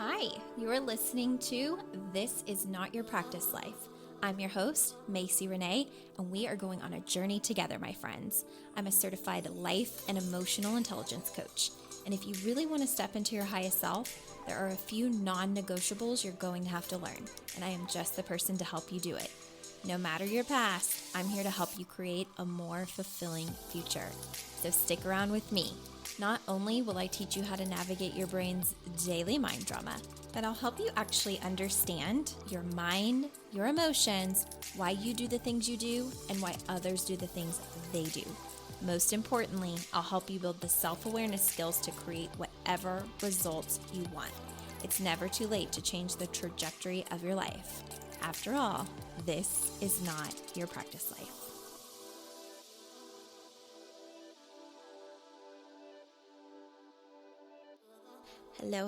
Hi, you're listening to This Is Not Your Practice Life. I'm your host, Macie Renae, and we are going on a journey together, my friends. I'm a certified life and emotional intelligence coach. And if you really want to step into your highest self, there are a few non-negotiables you're going to have to learn, and I am just the person to help you do it. No matter your past, I'm here to help you create a more fulfilling future. So stick around with me. Not only will I teach you how to navigate your brain's daily mind drama, but I'll help you actually understand your mind, your emotions, why you do the things you do, and why others do the things they do. Most importantly, I'll help you build the self-awareness skills to create whatever results you want. It's never too late to change the trajectory of your life. After all, this is not your practice life.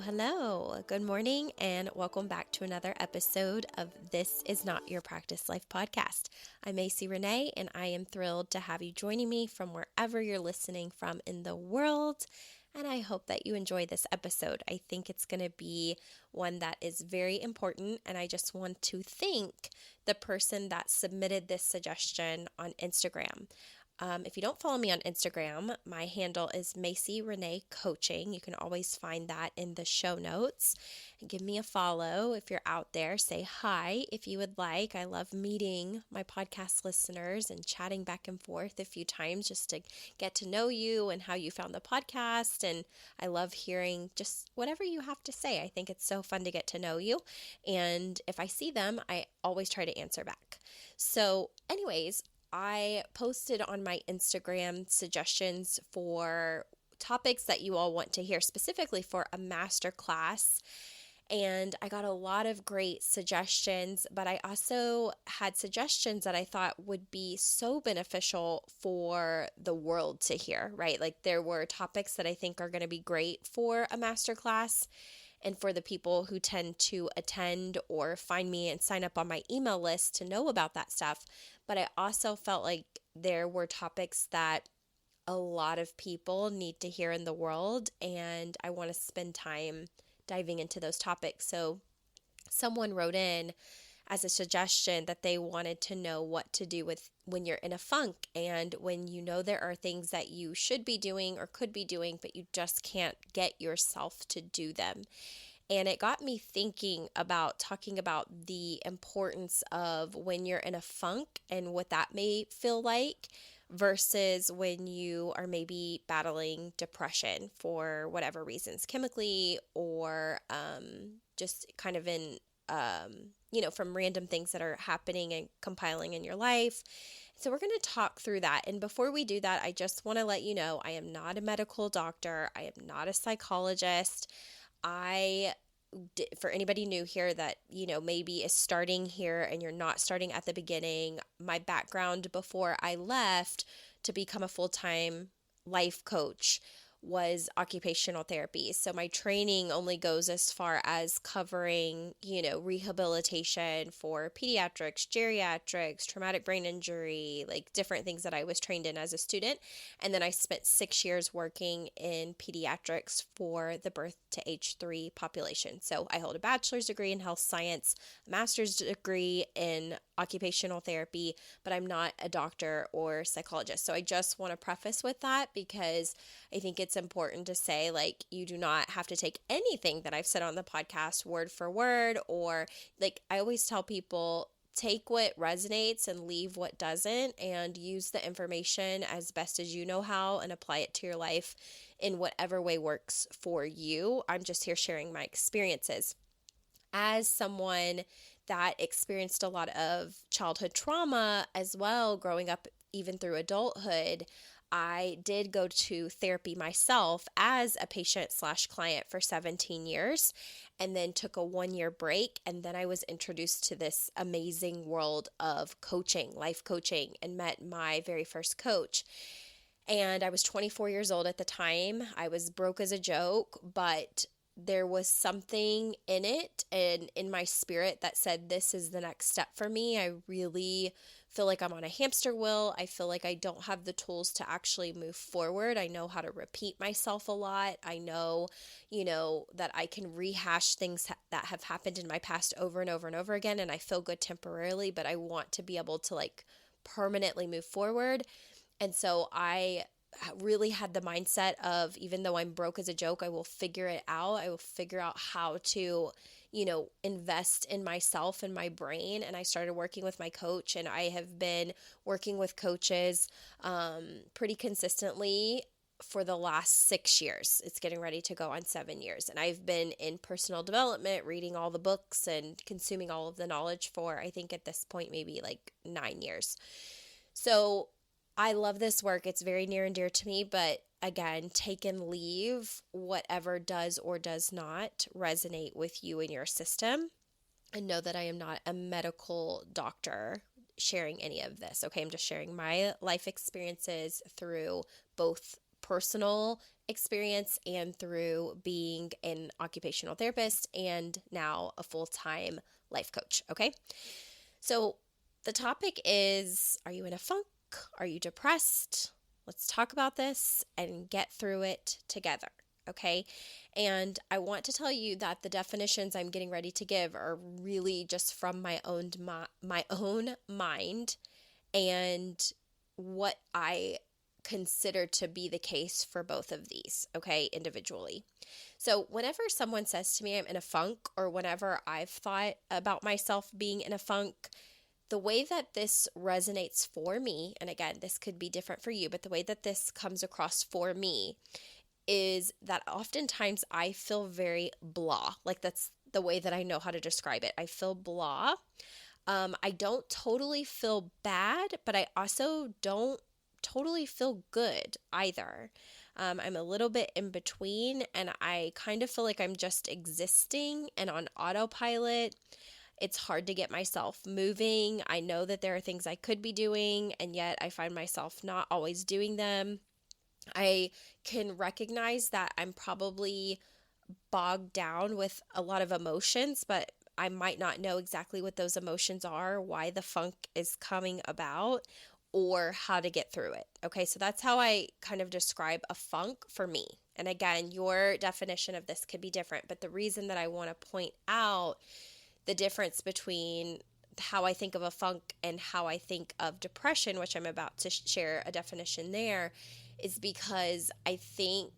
Hello. Good morning and welcome back to another episode of This Is Not Your Practice Life podcast. I'm Macie Renae and I am thrilled to have you joining me from wherever you're listening from in the world. And I hope that you enjoy this episode. I think it's going to be one that is very important. And I just want to thank the person that submitted this suggestion on Instagram. If you don't follow me on Instagram, my handle is Macie Renae Coaching. You can always find that in the show notes. And give me a follow if you're out there. Say hi if you would like. I love meeting my podcast listeners and chatting back and forth a few times just to get to know you and how you found the podcast. And I love hearing just whatever you have to say. I think it's so fun to get to know you. And if I see them, I always try to answer back. So anyways, I posted on my Instagram suggestions for topics that you all want to hear, specifically for a masterclass. And I got a lot of great suggestions, but I also had suggestions that I thought would be so beneficial for the world to hear, right? Like there were topics that I think are going to be great for a masterclass and for the people who tend to attend or find me and sign up on my email list to know about that stuff. But I also felt like there were topics that a lot of people need to hear in the world, and I want to spend time diving into those topics. So someone wrote in as a suggestion that they wanted to know what to do with when you're in a funk and when you know there are things that you should be doing or could be doing, but you just can't get yourself to do them. And it got me thinking about talking about the importance of when you're in a funk and what that may feel like versus when you are maybe battling depression for whatever reasons, chemically or just kind of in, from random things that are happening and compiling in your life. So we're going to talk through that. And before we do that, I just want to let you know I am not a medical doctor. I am not a psychologist. For anybody new here that, maybe is starting here and you're not starting at the beginning, my background before I left to become a full-time life coach was occupational therapy. So my training only goes as far as covering, rehabilitation for pediatrics, geriatrics, traumatic brain injury, like different things that I was trained in as a student. And then I spent 6 years working in pediatrics for the birth to age 3 population. So I hold a bachelor's degree in health science, a master's degree in occupational therapy, but I'm not a doctor or psychologist. So I just want to preface with that because I think it's important to say, like, you do not have to take anything that I've said on the podcast word for word, or like I always tell people, take what resonates and leave what doesn't, and use the information as best as you know how and apply it to your life in whatever way works for you. I'm just here sharing my experiences. As someone that experienced a lot of childhood trauma as well, growing up even through adulthood, I did go to therapy myself as a patient/client for 17 years and then took a 1-year break. And then I was introduced to this amazing world of coaching, life coaching, and met my very first coach. And I was 24 years old at the time. I was broke as a joke, but there was something in it and in my spirit that said, this is the next step for me. I really feel like I'm on a hamster wheel. I feel like I don't have the tools to actually move forward. I know how to repeat myself a lot. I know, that I can rehash things that have happened in my past over and over and over again. And I feel good temporarily, but I want to be able to like permanently move forward. And so I really had the mindset of, even though I'm broke as a joke, I will figure it out. I will figure out how to, invest in myself and my brain. And I started working with my coach, and I have been working with coaches pretty consistently for the last 6 years. It's getting ready to go on 7 years. And I've been in personal development, reading all the books and consuming all of the knowledge for, I think at this point, maybe like 9 years. So I love this work. It's very near and dear to me, but again, take and leave whatever does or does not resonate with you and your system. And know that I am not a medical doctor sharing any of this. Okay, I'm just sharing my life experiences through both personal experience and through being an occupational therapist and now a full-time life coach. Okay, so the topic is, are you in a funk? Are you depressed? Let's talk about this and get through it together, okay? And I want to tell you that the definitions I'm getting ready to give are really just from my own mind and what I consider to be the case for both of these, okay, individually. So whenever someone says to me I'm in a funk, or whenever I've thought about myself being in a funk, the way that this resonates for me, and again, this could be different for you, but the way that this comes across for me is that oftentimes I feel very blah. Like that's the way that I know how to describe it. I feel blah. I don't totally feel bad, but I also don't totally feel good either. I'm a little bit in between, and I kind of feel like I'm just existing and on autopilot. It's hard to get myself moving. I know that there are things I could be doing, and yet I find myself not always doing them. I can recognize that I'm probably bogged down with a lot of emotions, but I might not know exactly what those emotions are, why the funk is coming about, or how to get through it. Okay, so that's how I kind of describe a funk for me. And again, your definition of this could be different, but the reason that I want to point out the difference between how I think of a funk and how I think of depression, which I'm about to share a definition there, is because I think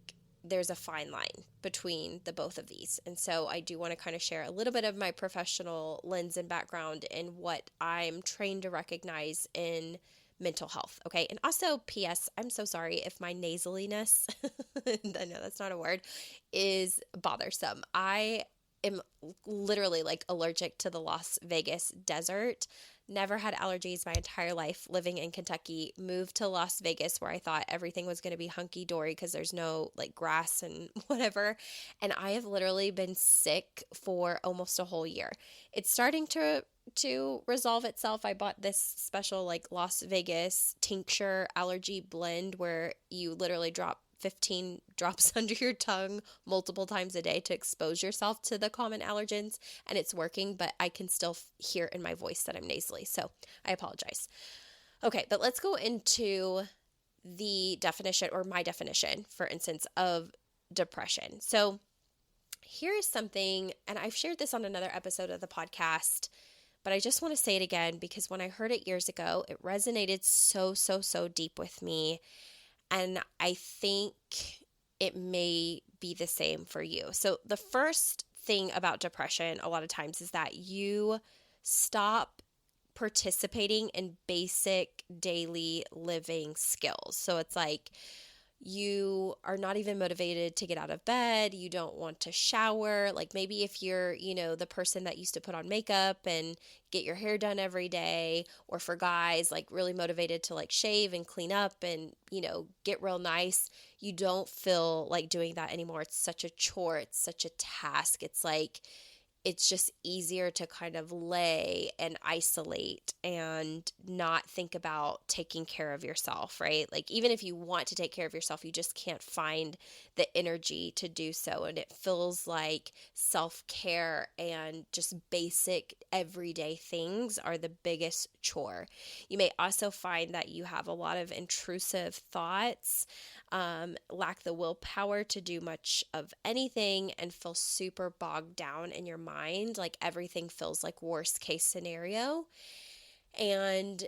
there's a fine line between the both of these. And so I do want to kind of share a little bit of my professional lens and background in what I'm trained to recognize in mental health. Okay. And also, P.S., I'm so sorry if my nasaliness, I know that's not a word, is bothersome. I am literally like allergic to the Las Vegas desert. Never had allergies my entire life living in Kentucky. Moved to Las Vegas where I thought everything was going to be hunky-dory because there's no like grass and whatever. And I have literally been sick for almost a whole year. It's starting to resolve itself. I bought this special like Las Vegas tincture allergy blend where you literally drop 15 drops under your tongue multiple times a day to expose yourself to the common allergens, and it's working, but I can still hear in my voice that I'm nasally, so I apologize. Okay, but let's go into the definition, or my definition, for instance, of depression. So here is something, and I've shared this on another episode of the podcast, but I just want to say it again because when I heard it years ago, it resonated so deep with me. And I think it may be the same for you. So the first thing about depression a lot of times is that you stop participating in basic daily living skills. So it's like you are not even motivated to get out of bed. You don't want to shower. Like maybe if you're, the person that used to put on makeup and get your hair done every day, or for guys, like really motivated to like shave and clean up and, get real nice, you don't feel like doing that anymore. It's such a chore. It's such a task. It's like, it's just easier to kind of lay and isolate and not think about taking care of yourself, right? Like, even if you want to take care of yourself, you just can't find the energy to do so. And it feels like self-care and just basic everyday things are the biggest chore. You may also find that you have a lot of intrusive thoughts, lack the willpower to do much of anything, and feel super bogged down in your mind. Like everything feels like worst case scenario. And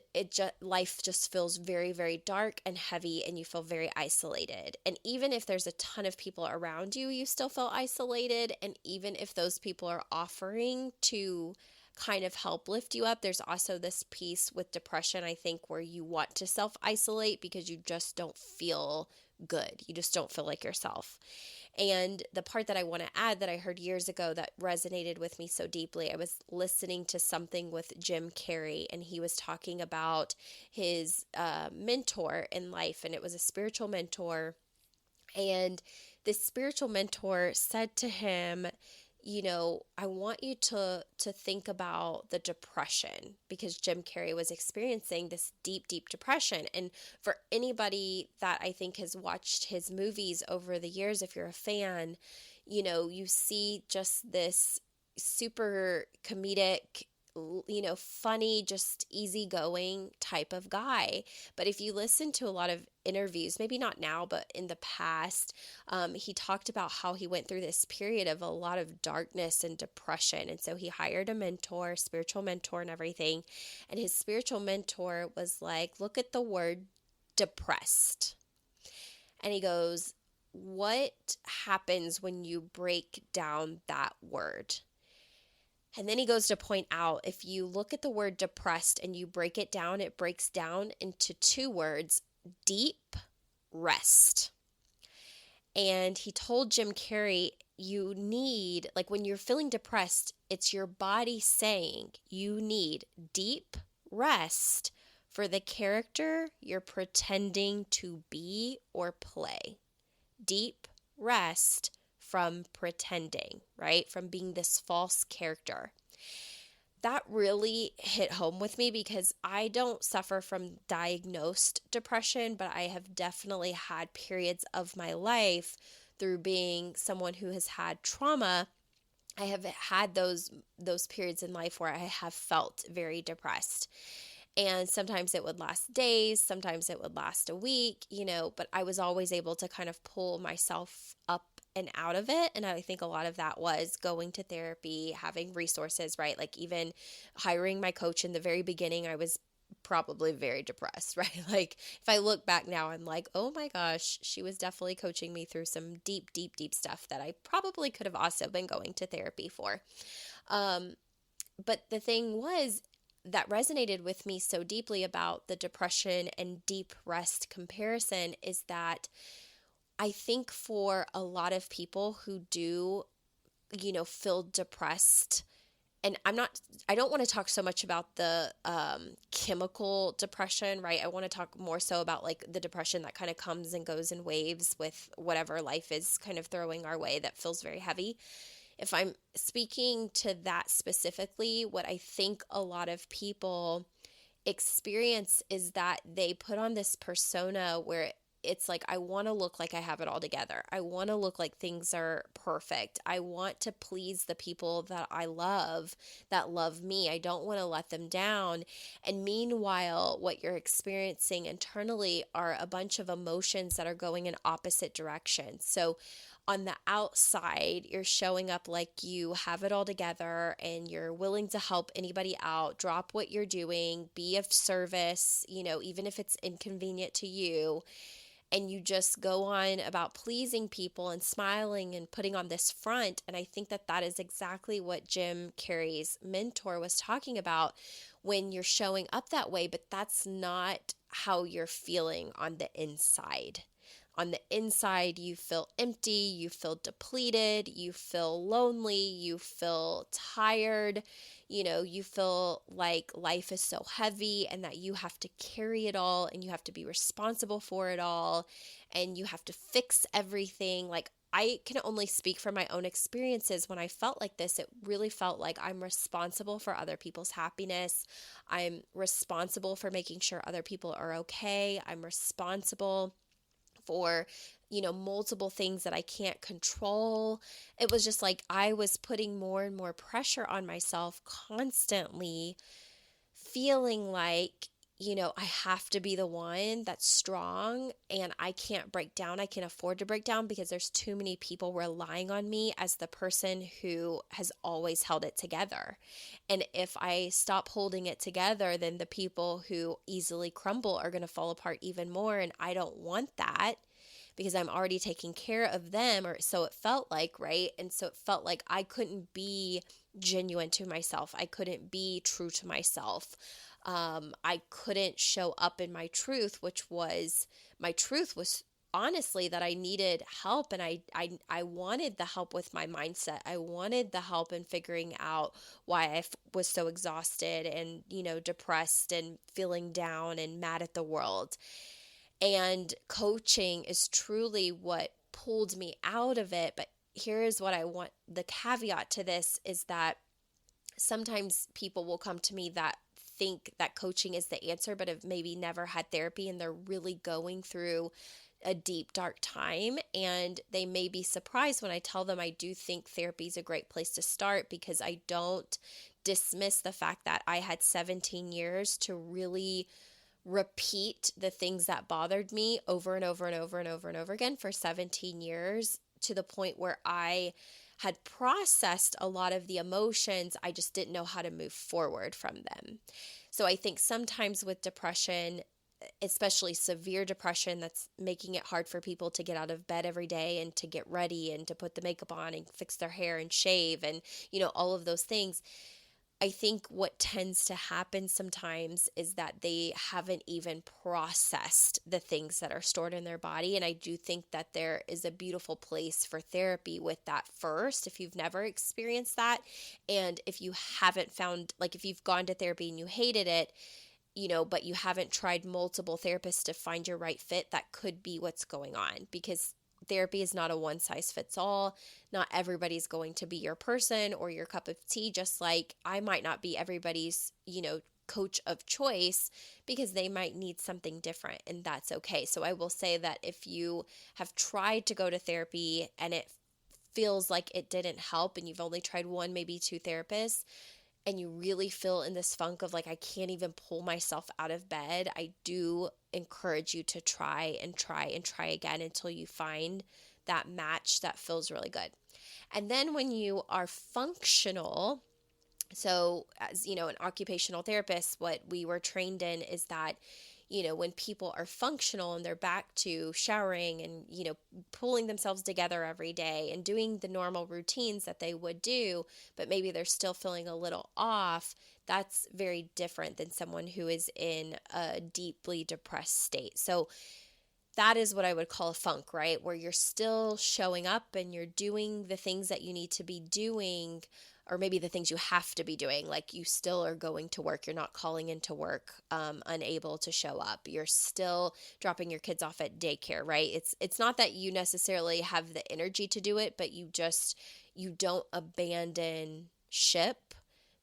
life just feels very, very dark and heavy, and you feel very isolated. And even if there's a ton of people around you, you still feel isolated. And even if those people are offering to kind of help lift you up, there's also this piece with depression, I think, where you want to self-isolate because you just don't feel good. You just don't feel like yourself. And the part that I want to add that I heard years ago that resonated with me so deeply, I was listening to something with Jim Carrey, and he was talking about his mentor in life, and it was a spiritual mentor. And this spiritual mentor said to him, I want you to think about the depression, because Jim Carrey was experiencing this deep, deep depression. And for anybody that I think has watched his movies over the years, if you're a fan, you see just this super comedic, funny, just easygoing type of guy. But if you listen to a lot of interviews, maybe not now, but in the past, he talked about how he went through this period of a lot of darkness and depression. And so he hired a mentor, spiritual mentor and everything. And his spiritual mentor was like, look at the word depressed. And he goes, what happens when you break down that word? And then he goes to point out, if you look at the word depressed and you break it down, it breaks down into two words: deep rest. And he told Jim Carrey, you need, like when you're feeling depressed, it's your body saying you need deep rest for the character you're pretending to be or play. Deep rest from pretending, right? From being this false character. That really hit home with me because I don't suffer from diagnosed depression, but I have definitely had periods of my life through being someone who has had trauma. I have had those periods in life where I have felt very depressed. And sometimes it would last days, sometimes it would last a week, but I was always able to kind of pull myself up and out of it. And I think a lot of that was going to therapy, having resources, right? Like even hiring my coach in the very beginning, I was probably very depressed, right? Like if I look back now, I'm like, oh my gosh, she was definitely coaching me through some deep, deep, deep stuff that I probably could have also been going to therapy for. But the thing was, that resonated with me so deeply about the depression and deep rest comparison is that I think for a lot of people who do, feel depressed, and I don't want to talk so much about the chemical depression, right? I want to talk more so about like the depression that kind of comes and goes in waves with whatever life is kind of throwing our way that feels very heavy. If I'm speaking to that specifically, what I think a lot of people experience is that they put on this persona where it's like, I want to look like I have it all together. I want to look like things are perfect. I want to please the people that I love, that love me. I don't want to let them down. And meanwhile, what you're experiencing internally are a bunch of emotions that are going in opposite directions. So on the outside, you're showing up like you have it all together and you're willing to help anybody out, drop what you're doing, be of service, even if it's inconvenient to you. And you just go on about pleasing people and smiling and putting on this front. And I think that that is exactly what Jim Carrey's mentor was talking about when you're showing up that way, but that's not how you're feeling on the inside. On the inside, you feel empty, you feel depleted, you feel lonely, you feel tired, you feel like life is so heavy and that you have to carry it all and you have to be responsible for it all and you have to fix everything. Like I can only speak from my own experiences. When I felt like this, it really felt like I'm responsible for other people's happiness. I'm responsible for making sure other people are okay. I'm responsible for, multiple things that I can't control. It was just like I was putting more and more pressure on myself constantly, feeling like, I have to be the one that's strong and I can't break down. I can't afford to break down because there's too many people relying on me as the person who has always held it together. And if I stop holding it together, then the people who easily crumble are going to fall apart even more. And I don't want that because I'm already taking care of them, or so it felt like, right? And so it felt like I couldn't be genuine to myself. I couldn't be true to myself. I couldn't show up in my truth, my truth was honestly that I needed help, and I wanted the help with my mindset. I wanted the help in figuring out why was so exhausted and, depressed and feeling down and mad at the world. And coaching is truly what pulled me out of it. But here's what I want, the caveat to this is that sometimes people will come to me that think that coaching is the answer, but have maybe never had therapy and they're really going through a deep, dark time. And they may be surprised when I tell them I do think therapy is a great place to start, because I don't dismiss the fact that I had 17 years to really repeat the things that bothered me over and over and over and over and over again for 17 years, to the point where I had processed a lot of the emotions. I just didn't know how to move forward from them. So I think sometimes with depression, especially severe depression, that's making it hard for people to get out of bed every day and to get ready and to put the makeup on and fix their hair and shave and, all of those things. I think what tends to happen sometimes is that they haven't even processed the things that are stored in their body. And I do think that there is a beautiful place for therapy with that first, if you've never experienced that. And if you haven't found, like if you've gone to therapy and you hated it, but you haven't tried multiple therapists to find your right fit, that could be what's going on, because therapy is not a one size fits all. Not everybody's going to be your person or your cup of tea, just like I might not be everybody's, coach of choice, because they might need something different, and that's okay. So I will say that if you have tried to go to therapy and it feels like it didn't help, and you've only tried one, maybe two therapists, and you really feel in this funk of like, I can't even pull myself out of bed, I do encourage you to try and try and try again until you find that match that feels really good. And then when you are functional, so as an occupational therapist, what we were trained in is that, when people are functional and they're back to showering and, pulling themselves together every day and doing the normal routines that they would do, but maybe they're still feeling a little off, that's very different than someone who is in a deeply depressed state. So that is what I would call a funk, right? Where you're still showing up and you're doing the things that you need to be doing, or maybe the things you have to be doing, like you still are going to work. You're not calling into work unable to show up. You're still dropping your kids off at daycare, right? It's not that you necessarily have the energy to do it, but you don't abandon ship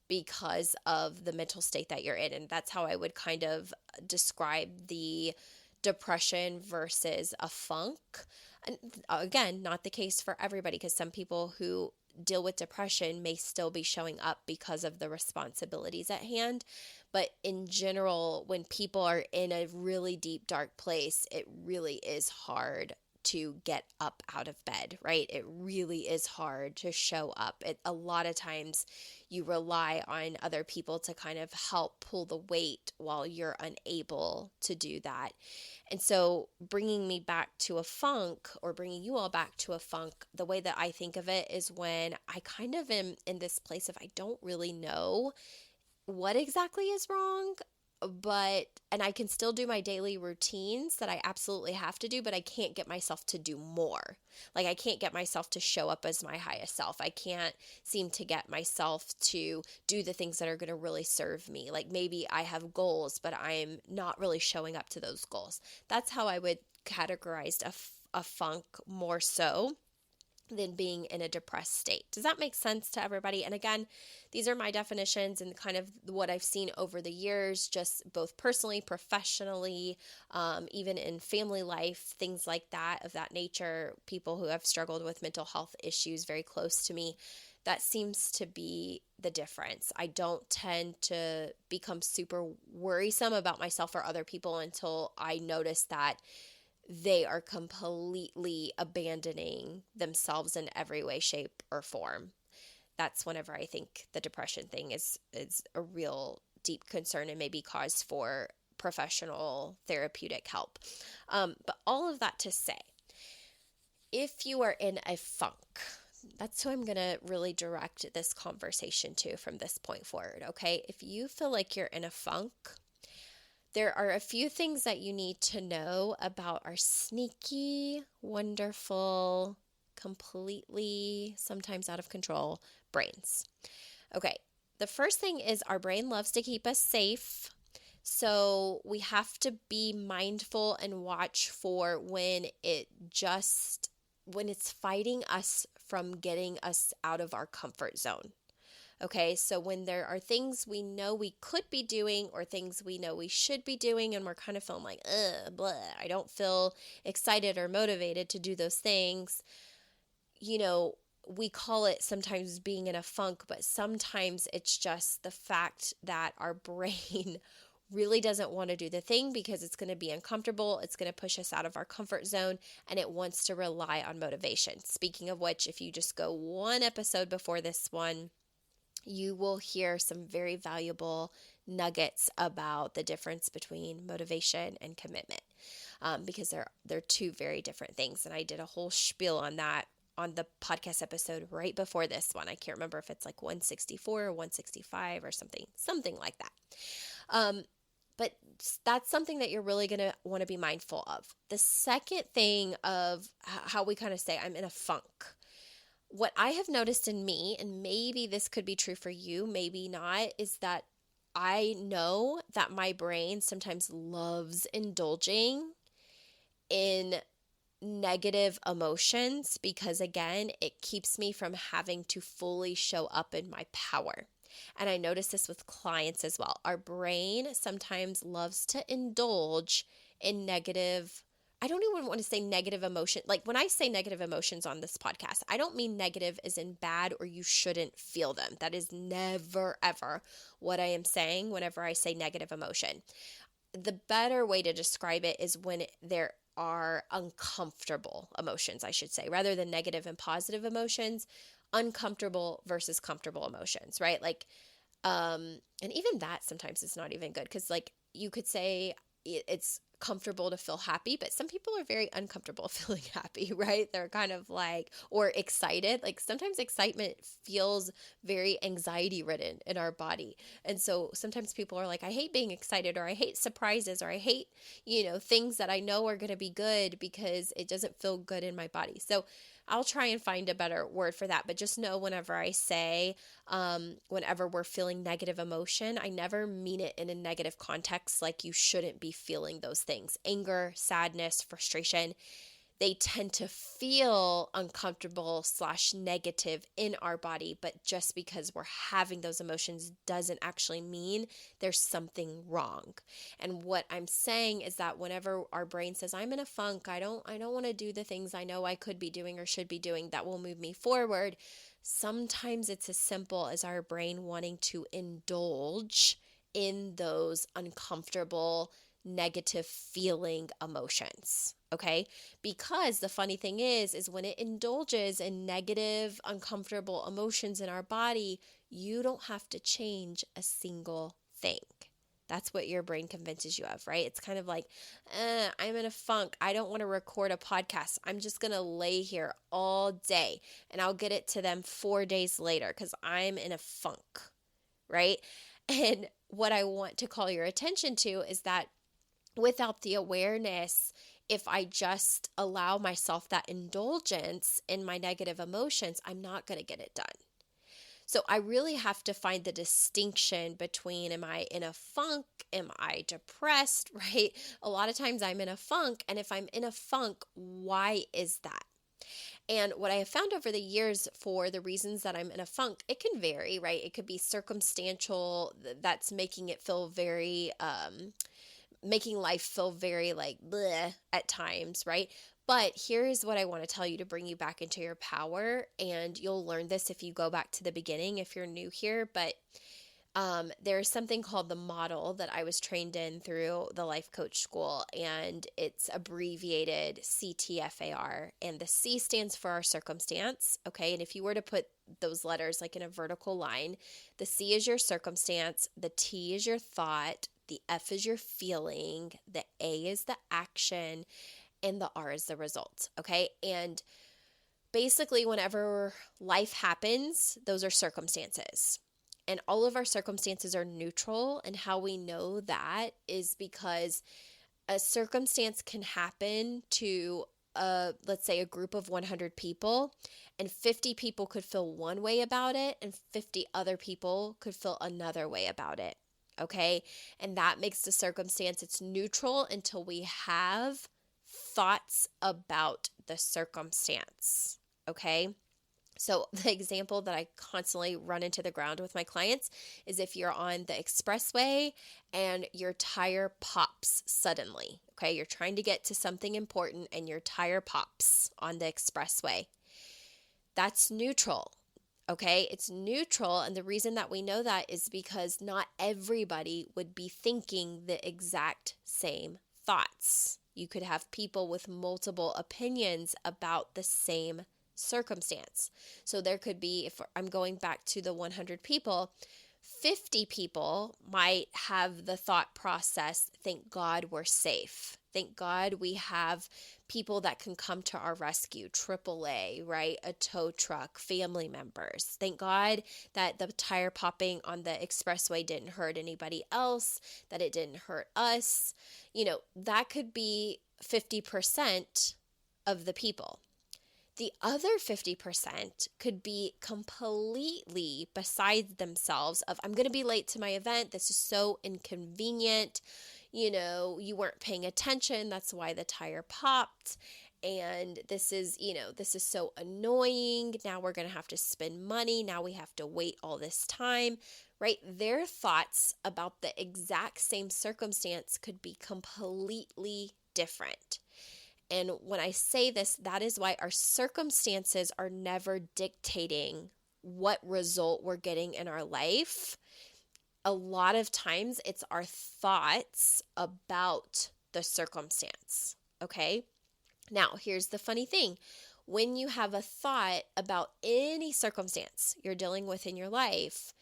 because of the mental state that you're in. And that's how I would kind of describe the depression versus a funk. And again, not the case for everybody, because some people who deal with depression may still be showing up because of the responsibilities at hand. But in general, when people are in a really deep, dark place, it really is hard to get up out of bed, right? It really is hard to show up. A lot of times you rely on other people to kind of help pull the weight while you're unable to do that. And so bringing me back to a funk, or bringing you all back to a funk, the way that I think of it is when I kind of am in this place of I don't really know what exactly is wrong, and I can still do my daily routines that I absolutely have to do, but I can't get myself to do more. Like I can't get myself to show up as my highest self. I can't seem to get myself to do the things that are going to really serve me. Like maybe I have goals, but I'm not really showing up to those goals. That's how I would categorize a funk more so. than being in a depressed state. Does that make sense to everybody? And again, these are my definitions and kind of what I've seen over the years, just both personally, professionally, even in family life, things like that, of that nature, people who have struggled with mental health issues very close to me. That seems to be the difference. I don't tend to become super worrisome about myself or other people until I notice that they are completely abandoning themselves in every way, shape, or form. That's whenever I think the depression thing is a real deep concern and maybe cause for professional therapeutic help. But all of that to say, if you are in a funk, that's who I'm going to really direct this conversation to from this point forward, okay? If you feel like you're in a funk, there are a few things that you need to know about our sneaky, wonderful, completely, sometimes out of control brains. Okay, the first thing is our brain loves to keep us safe. So we have to be mindful and watch for when it's fighting us from getting us out of our comfort zone. Okay, so when there are things we know we could be doing or things we know we should be doing and we're kind of feeling like, blah, I don't feel excited or motivated to do those things, we call it sometimes being in a funk, but sometimes it's just the fact that our brain really doesn't want to do the thing because it's going to be uncomfortable, it's going to push us out of our comfort zone, and it wants to rely on motivation. Speaking of which, if you just go one episode before this one, you will hear some very valuable nuggets about the difference between motivation and commitment, because they're two very different things. And I did a whole spiel on that on the podcast episode right before this one. I can't remember if it's like 164 or 165 or something like that. But that's something that you're really going to want to be mindful of. The second thing of how we kind of say, I'm in a funk. What I have noticed in me, and maybe this could be true for you, maybe not, is that I know that my brain sometimes loves indulging in negative emotions because, again, it keeps me from having to fully show up in my power. And I notice this with clients as well. Our brain sometimes loves to indulge in I don't even want to say negative emotion. Like when I say negative emotions on this podcast, I don't mean negative as in bad or you shouldn't feel them. That is never, ever what I am saying whenever I say negative emotion. The better way to describe it is when there are uncomfortable emotions, I should say, rather than negative and positive emotions, uncomfortable versus comfortable emotions, right? Like, and even that sometimes is not even good because like you could say it's comfortable to feel happy, but some people are very uncomfortable feeling happy, right? They're kind of like, or excited. Like sometimes excitement feels very anxiety ridden in our body. And so sometimes people are like, I hate being excited, or I hate surprises, or I hate, things that I know are going to be good because it doesn't feel good in my body. So I'll try and find a better word for that. But just know whenever I say, whenever we're feeling negative emotion, I never mean it in a negative context, like you shouldn't be feeling those things. Anger, sadness, frustration, they tend to feel uncomfortable / negative in our body, but just because we're having those emotions doesn't actually mean there's something wrong. And what I'm saying is that whenever our brain says, I'm in a funk, I don't want to do the things I know I could be doing or should be doing that will move me forward, sometimes it's as simple as our brain wanting to indulge in those uncomfortable, negative feeling emotions. Okay? Because the funny thing is when it indulges in negative, uncomfortable emotions in our body, you don't have to change a single thing. That's what your brain convinces you of, right? It's kind of like, I'm in a funk. I don't want to record a podcast. I'm just going to lay here all day and I'll get it to them 4 days later because I'm in a funk, right? And what I want to call your attention to is that without the awareness, if I just allow myself that indulgence in my negative emotions, I'm not going to get it done. So I really have to find the distinction between, am I in a funk? Am I depressed, right? A lot of times I'm in a funk, and if I'm in a funk, why is that? And what I have found over the years for the reasons that I'm in a funk, it can vary, right? It could be circumstantial, that's making it feel very, making life feel very like bleh at times, right? But here's what I want to tell you to bring you back into your power. And you'll learn this if you go back to the beginning if you're new here. But there's something called the model that I was trained in through the life coach school, and it's abbreviated CTFAR. And the C stands for our circumstance. Okay. And if you were to put those letters like in a vertical line, the C is your circumstance, the T is your thought, the F is your feeling, the A is the action, and the R is the result. Okay. And basically, whenever life happens, those are circumstances. And all of our circumstances are neutral. And how we know that is because a circumstance can happen to, let's say, a group of 100 people, and 50 people could feel one way about it, and 50 other people could feel another way about it. Okay. And that makes the circumstance, it's neutral until we have thoughts about the circumstance. Okay. So the example that I constantly run into the ground with my clients is if you're on the expressway and your tire pops suddenly. Okay. You're trying to get to something important and your tire pops on the expressway. That's neutral. Okay, it's neutral. And the reason that we know that is because not everybody would be thinking the exact same thoughts. You could have people with multiple opinions about the same circumstance. So there could be, if I'm going back to the 100 people, 50 people might have the thought process, thank God we're safe. Thank God we have people that can come to our rescue, AAA, right? A tow truck, family members. Thank God that the tire popping on the expressway didn't hurt anybody else, that it didn't hurt us. That could be 50% of the people. The other 50% could be completely beside themselves of, I'm going to be late to my event. This is so inconvenient. You weren't paying attention. That's why the tire popped. And this is so annoying. Now we're going to have to spend money. Now we have to wait all this time, right? Their thoughts about the exact same circumstance could be completely different. And when I say this, that is why our circumstances are never dictating what result we're getting in our life. A lot of times it's our thoughts about the circumstance. Okay. Now, here's the funny thing. When you have a thought about any circumstance you're dealing with in your life,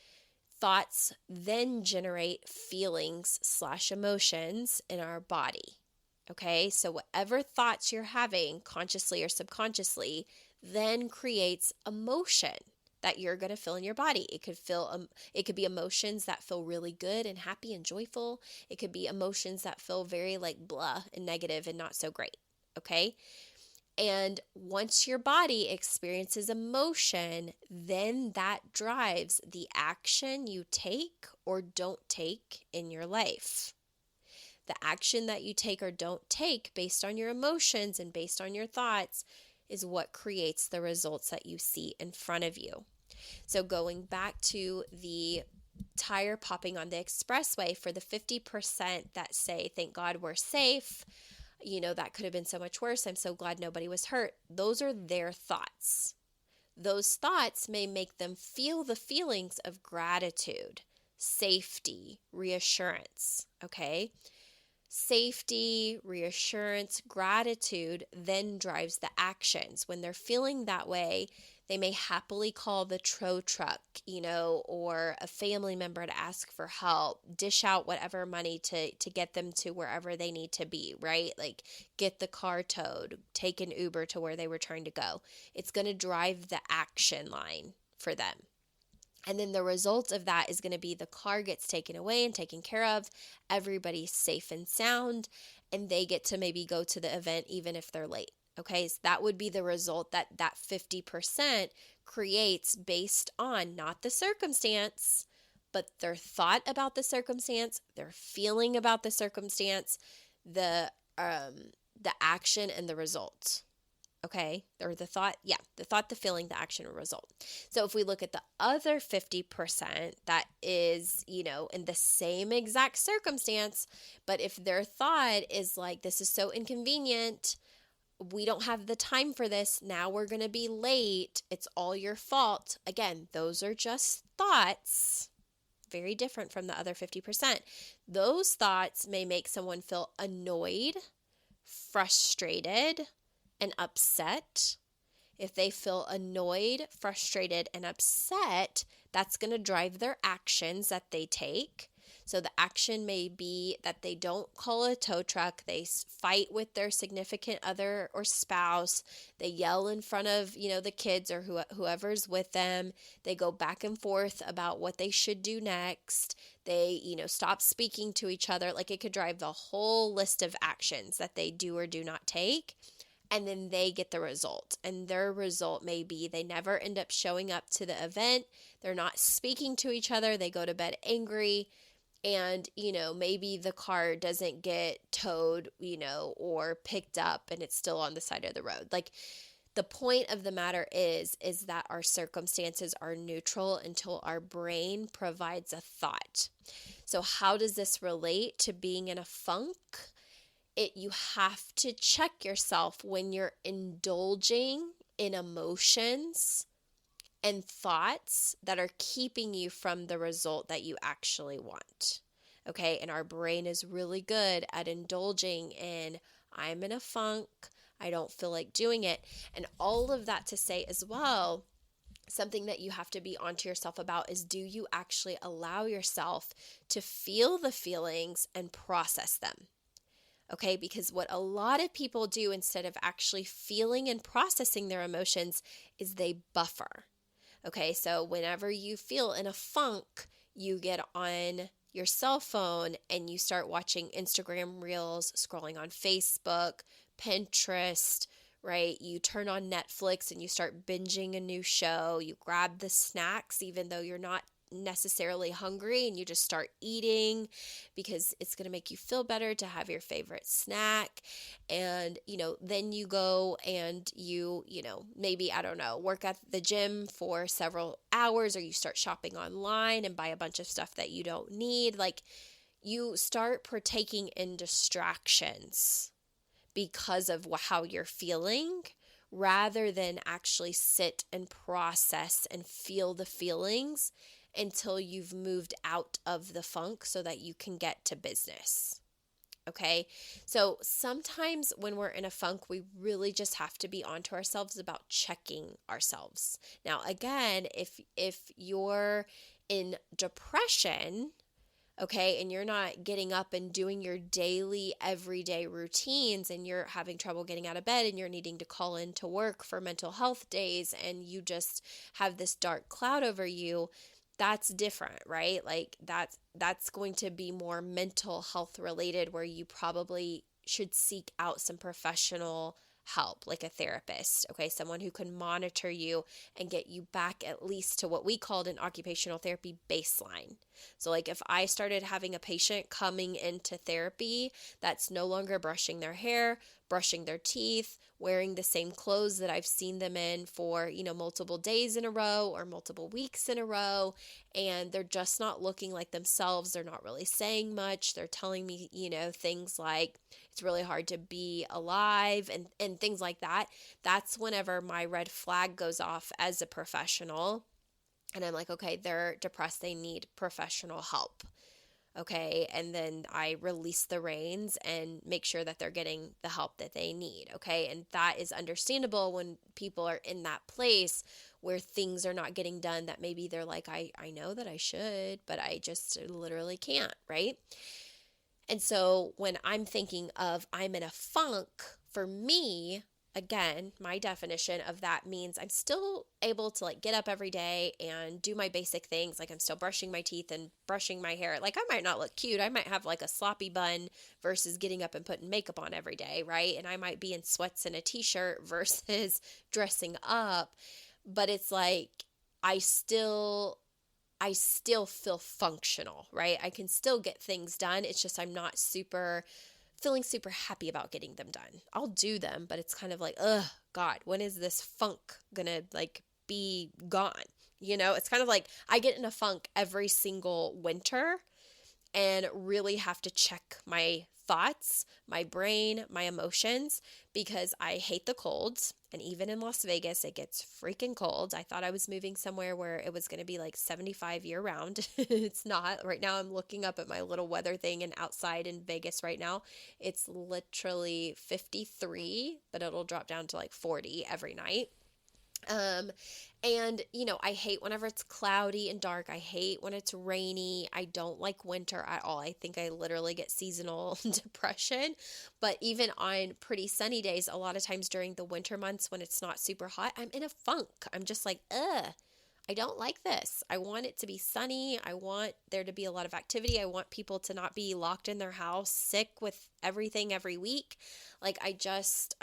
thoughts then generate feelings/emotions in our body. Okay, so whatever thoughts you're having, consciously or subconsciously, then creates emotion that you're going to feel in your body. It could be emotions that feel really good and happy and joyful. It could be emotions that feel very like blah and negative and not so great. Okay, and once your body experiences emotion, then that drives the action you take or don't take in your life. The action that you take or don't take based on your emotions and based on your thoughts is what creates the results that you see in front of you. So going back to the tire popping on the expressway, for the 50% that say, thank God we're safe, that could have been so much worse. I'm so glad nobody was hurt. Those are their thoughts. Those thoughts may make them feel the feelings of gratitude, safety, reassurance. Okay. Safety, reassurance, gratitude then drives the actions. When they're feeling that way, they may happily call the tow truck, or a family member to ask for help, dish out whatever money to get them to wherever they need to be, right? Like get the car towed, take an Uber to where they were trying to go. It's going to drive the action line for them. And then the result of that is going to be the car gets taken away and taken care of. Everybody's safe and sound, and they get to maybe go to the event even if they're late. Okay, so that would be the result that 50% creates based on not the circumstance, but their thought about the circumstance, their feeling about the circumstance, the action and the result. Okay, or the thought, the feeling, the action, or result. So if we look at the other 50%, that is, in the same exact circumstance, but if their thought is like, this is so inconvenient, we don't have the time for this, now we're going to be late, it's all your fault. Again, those are just thoughts, very different from the other 50%. Those thoughts may make someone feel annoyed, frustrated, and upset. If they feel annoyed, frustrated, and upset, that's going to drive their actions that they take. So the action may be that they don't call a tow truck, they fight with their significant other or spouse, they yell in front of, the kids or whoever's with them, they go back and forth about what they should do next, they, stop speaking to each other. Like, it could drive the whole list of actions that they do or do not take. And then they get the result. And their result may be they never end up showing up to the event. They're not speaking to each other. They go to bed angry. And, maybe the car doesn't get towed, or picked up and it's still on the side of the road. Like, the point of the matter is that our circumstances are neutral until our brain provides a thought. So how does this relate to being in a funk? You have to check yourself when you're indulging in emotions and thoughts that are keeping you from the result that you actually want. Okay, and our brain is really good at indulging in, I'm in a funk, I don't feel like doing it. And all of that to say as well, something that you have to be onto yourself about is, do you actually allow yourself to feel the feelings and process them? Okay, because what a lot of people do instead of actually feeling and processing their emotions is they buffer. Okay, so whenever you feel in a funk, you get on your cell phone and you start watching Instagram reels, scrolling on Facebook, Pinterest, right? You turn on Netflix and you start binging a new show. You grab the snacks even though you're not necessarily hungry, and you just start eating because it's going to make you feel better to have your favorite snack. And then you go and you maybe, I don't know, work at the gym for several hours, or you start shopping online and buy a bunch of stuff that you don't need. Like, you start partaking in distractions because of how you're feeling, rather than actually sit and process and feel the feelings until you've moved out of the funk so that you can get to business. Okay, so sometimes when we're in a funk, we really just have to be onto ourselves about checking ourselves. Now, again, if you're in depression, okay, and you're not getting up and doing your daily, everyday routines, and you're having trouble getting out of bed, and you're needing to call in to work for mental health days, and you just have this dark cloud over you, that's different, right? Like, that's going to be more mental health related, where you probably should seek out some professional help, like a therapist, okay? Someone who can monitor you and get you back at least to what we called in occupational therapy baseline. So like, if I started having a patient coming into therapy that's no longer brushing their hair, brushing their teeth, wearing the same clothes that I've seen them in for, multiple days in a row or multiple weeks in a row, and they're just not looking like themselves, they're not really saying much, they're telling me, things like, it's really hard to be alive and things like that, that's whenever my red flag goes off as a professional. And I'm like, okay, they're depressed, they need professional help. Okay, and then I release the reins and make sure that they're getting the help that they need. Okay, and that is understandable when people are in that place where things are not getting done that maybe they're like, I know that I should, but I just literally can't, right? And so when I'm thinking of I'm in a funk, for me, again, my definition of that means I'm still able to like get up every day and do my basic things. Like, I'm still brushing my teeth and brushing my hair. Like, I might not look cute. I might have like a sloppy bun versus getting up and putting makeup on every day, right? And I might be in sweats and a t-shirt versus dressing up. But it's like, I still feel functional, right? I can still get things done. It's just I'm not super feeling super happy about getting them done. I'll do them, but it's kind of like, ugh, God, when is this funk gonna like be gone? It's kind of like I get in a funk every single winter and really have to check my thoughts, my brain, my emotions, because I hate the colds. And even in Las Vegas, it gets freaking cold. I thought I was moving somewhere where it was going to be like 75 year round. It's not. Right now, I'm looking up at my little weather thing, and outside in Vegas right now, it's literally 53, but it'll drop down to like 40 every night. And I hate whenever it's cloudy and dark. I hate when it's rainy. I don't like winter at all. I think I literally get seasonal depression. But even on pretty sunny days, a lot of times during the winter months when it's not super hot, I'm in a funk. I'm just like, ugh. I don't like this. I want it to be sunny. I want there to be a lot of activity. I want people to not be locked in their house, sick with everything every week. Like I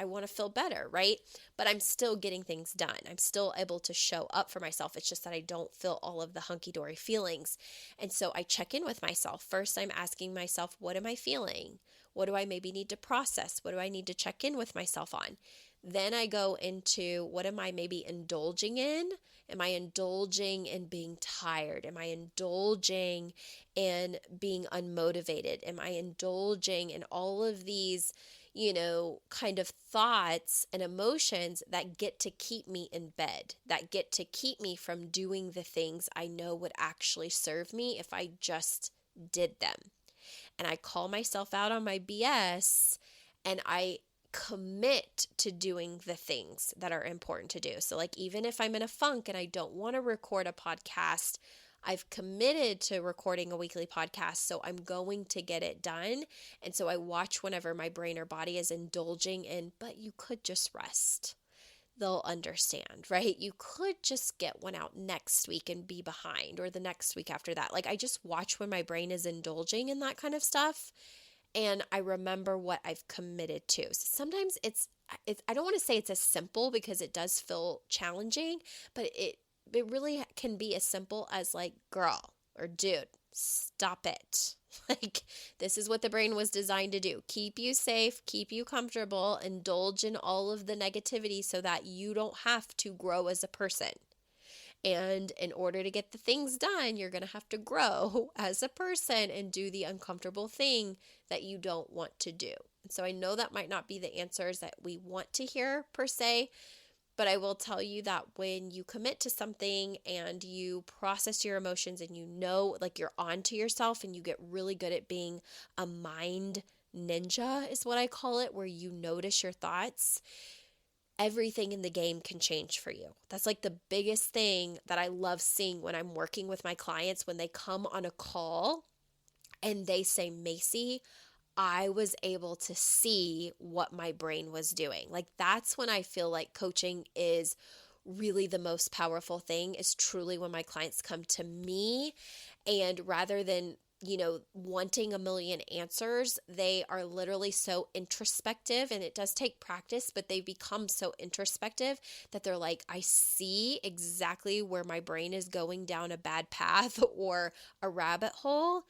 want to feel better, right? But I'm still getting things done. I'm still able to show up for myself. It's just that I don't feel all of the hunky-dory feelings. And so I check in with myself. First, I'm asking myself, what am I feeling? What do I maybe need to process? What do I need to check in with myself on? Then I go into what am I maybe indulging in? Am I indulging in being tired? Am I indulging in being unmotivated? Am I indulging in all of these, kind of thoughts and emotions that get to keep me in bed, that get to keep me from doing the things I know would actually serve me if I just did them? And I call myself out on my BS, and I commit to doing the things that are important to do. So like even if I'm in a funk and I don't want to record a podcast, I've committed to recording a weekly podcast, so I'm going to get it done. And so I watch whenever my brain or body is indulging in, but you could just rest. They'll understand, right? You could just get one out next week and be behind, or the next week after that. Like I just watch when my brain is indulging in that kind of stuff. And I remember what I've committed to. So sometimes it's I don't want to say it's as simple because it does feel challenging, but it really can be as simple as like, girl or dude, stop it. Like this is what the brain was designed to do. Keep you safe, keep you comfortable, indulge in all of the negativity so that you don't have to grow as a person. And in order to get the things done, you're going to have to grow as a person and do the uncomfortable thing that you don't want to do. And so I know that might not be the answers that we want to hear per se, but I will tell you that when you commit to something and you process your emotions and like you're on to yourself and you get really good at being a mind ninja is what I call it, where you notice your thoughts, everything in the game can change for you. That's like the biggest thing that I love seeing when I'm working with my clients, when they come on a call and they say, Macie, I was able to see what my brain was doing. Like that's when I feel like coaching is really the most powerful thing, is truly when my clients come to me, and rather than wanting a million answers, they are literally so introspective, and it does take practice, but they become so introspective that they're like, I see exactly where my brain is going down a bad path or a rabbit hole,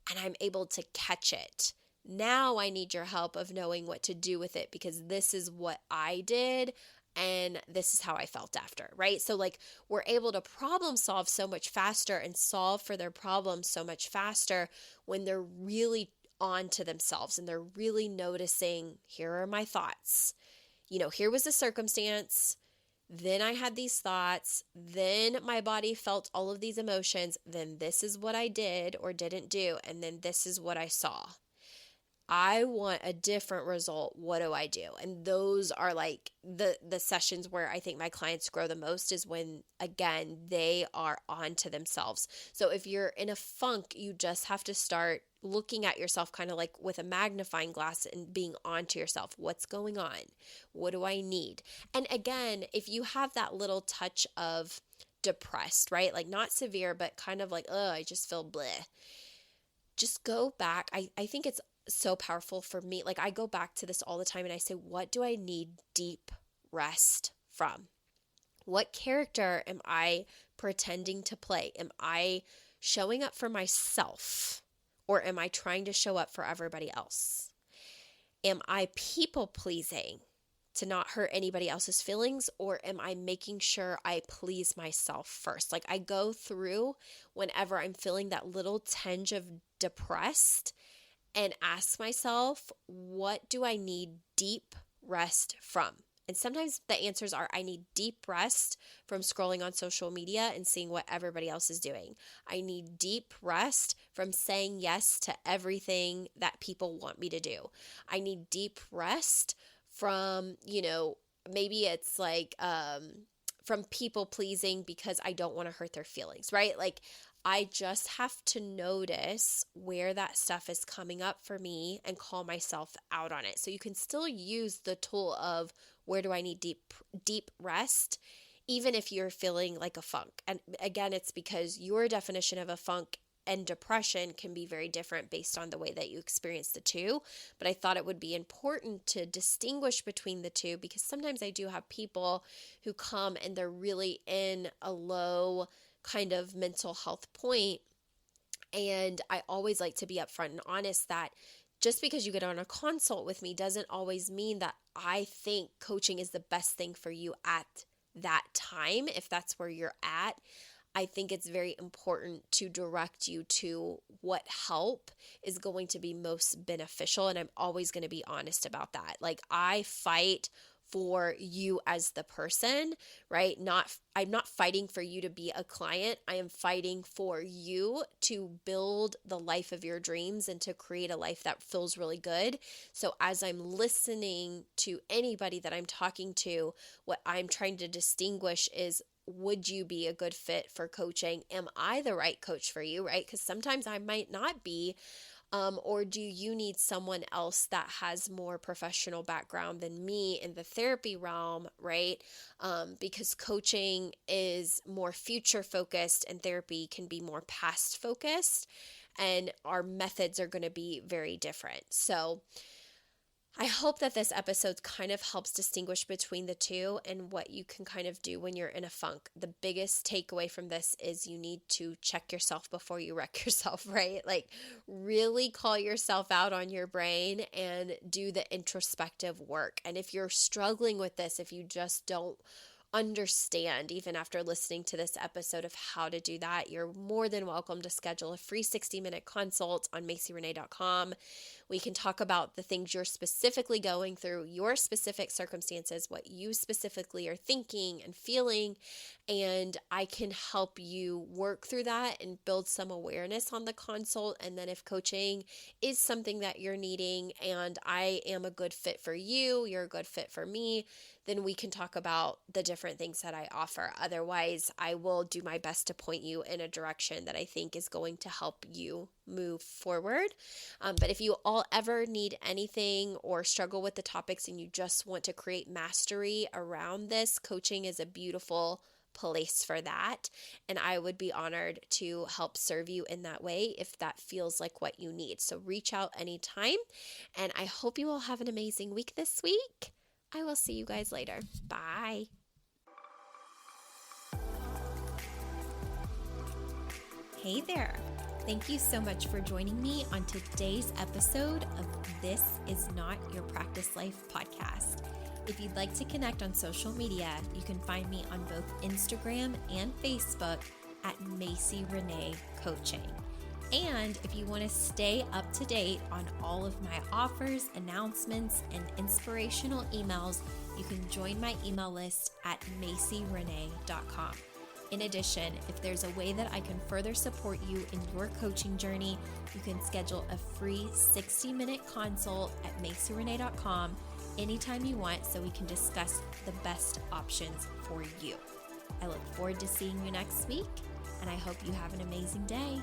and I'm able to catch it. Now I need your help of knowing what to do with it, because this is what I did and this is how I felt after, right? So like we're able to problem solve so much faster and solve for their problems so much faster when they're really on to themselves and they're really noticing, here are my thoughts. Here was the circumstance. Then I had these thoughts. Then my body felt all of these emotions. Then this is what I did or didn't do. And then this is what I saw. I want a different result. What do I do? And those are like the sessions where I think my clients grow the most, is when, again, they are on to themselves. So if you're in a funk, you just have to start looking at yourself kind of like with a magnifying glass and being on to yourself. What's going on? What do I need? And again, if you have that little touch of depressed, right? Like not severe, but kind of like, I just feel bleh. Just go back. I think it's so powerful for me. Like I go back to this all the time and I say, what do I need deep rest from? What character am I pretending to play? Am I showing up for myself, or am I trying to show up for everybody else? Am I people pleasing to not hurt anybody else's feelings, or am I making sure I please myself first? Like, I go through whenever I'm feeling that little tinge of depressed and ask myself, what do I need deep rest from? And sometimes the answers are, I need deep rest from scrolling on social media and seeing what everybody else is doing. I need deep rest from saying yes to everything that people want me to do. I need deep rest from, maybe it's like from people pleasing because I don't want to hurt their feelings, right? Like, I just have to notice where that stuff is coming up for me and call myself out on it. So you can still use the tool of, where do I need deep rest, even if you're feeling like a funk. And again, it's because your definition of a funk and depression can be very different based on the way that you experience the two. But I thought it would be important to distinguish between the two, because sometimes I do have people who come and they're really in a low kind of mental health point. And I always like to be upfront and honest that just because you get on a consult with me doesn't always mean that I think coaching is the best thing for you at that time, if that's where you're at. I think it's very important to direct you to what help is going to be most beneficial. And I'm always going to be honest about that. Like, I fight for you as the person, right? I'm not fighting for you to be a client. I am fighting for you to build the life of your dreams and to create a life that feels really good. So as I'm listening to anybody that I'm talking to, what I'm trying to distinguish is, would you be a good fit for coaching? Am I the right coach for you, right? Because sometimes I might not be. Or do you need someone else that has more professional background than me in the therapy realm, right? Because coaching is more future focused and therapy can be more past focused, and our methods are going to be very different. So I hope that this episode kind of helps distinguish between the two and what you can kind of do when you're in a funk. The biggest takeaway from this is you need to check yourself before you wreck yourself, right? Like, really call yourself out on your brain and do the introspective work. And if you're struggling with this, if you just don't understand, even after listening to this episode, of how to do that, you're more than welcome to schedule a free 60-minute consult on MacieRenae.com. We can talk about the things you're specifically going through, your specific circumstances, what you specifically are thinking and feeling, and I can help you work through that and build some awareness on the consult. And then if coaching is something that you're needing and I am a good fit for you, you're a good fit for me, then we can talk about the different things that I offer. Otherwise, I will do my best to point you in a direction that I think is going to help you move forward. But if you all ever need anything or struggle with the topics and you just want to create mastery around this, coaching is a beautiful place for that. And I would be honored to help serve you in that way if that feels like what you need. So reach out anytime. And I hope you all have an amazing week this week. I will see you guys later. Bye. Hey there. Thank you so much for joining me on today's episode of This Is Not Your Practice Life podcast. If you'd like to connect on social media, you can find me on both Instagram and Facebook at Macie Renae Coaching. And if you want to stay up to date on all of my offers, announcements, and inspirational emails, you can join my email list at MacieRenae.com. In addition, if there's a way that I can further support you in your coaching journey, you can schedule a free 60-minute consult at MacieRenae.com anytime you want so we can discuss the best options for you. I look forward to seeing you next week, and I hope you have an amazing day.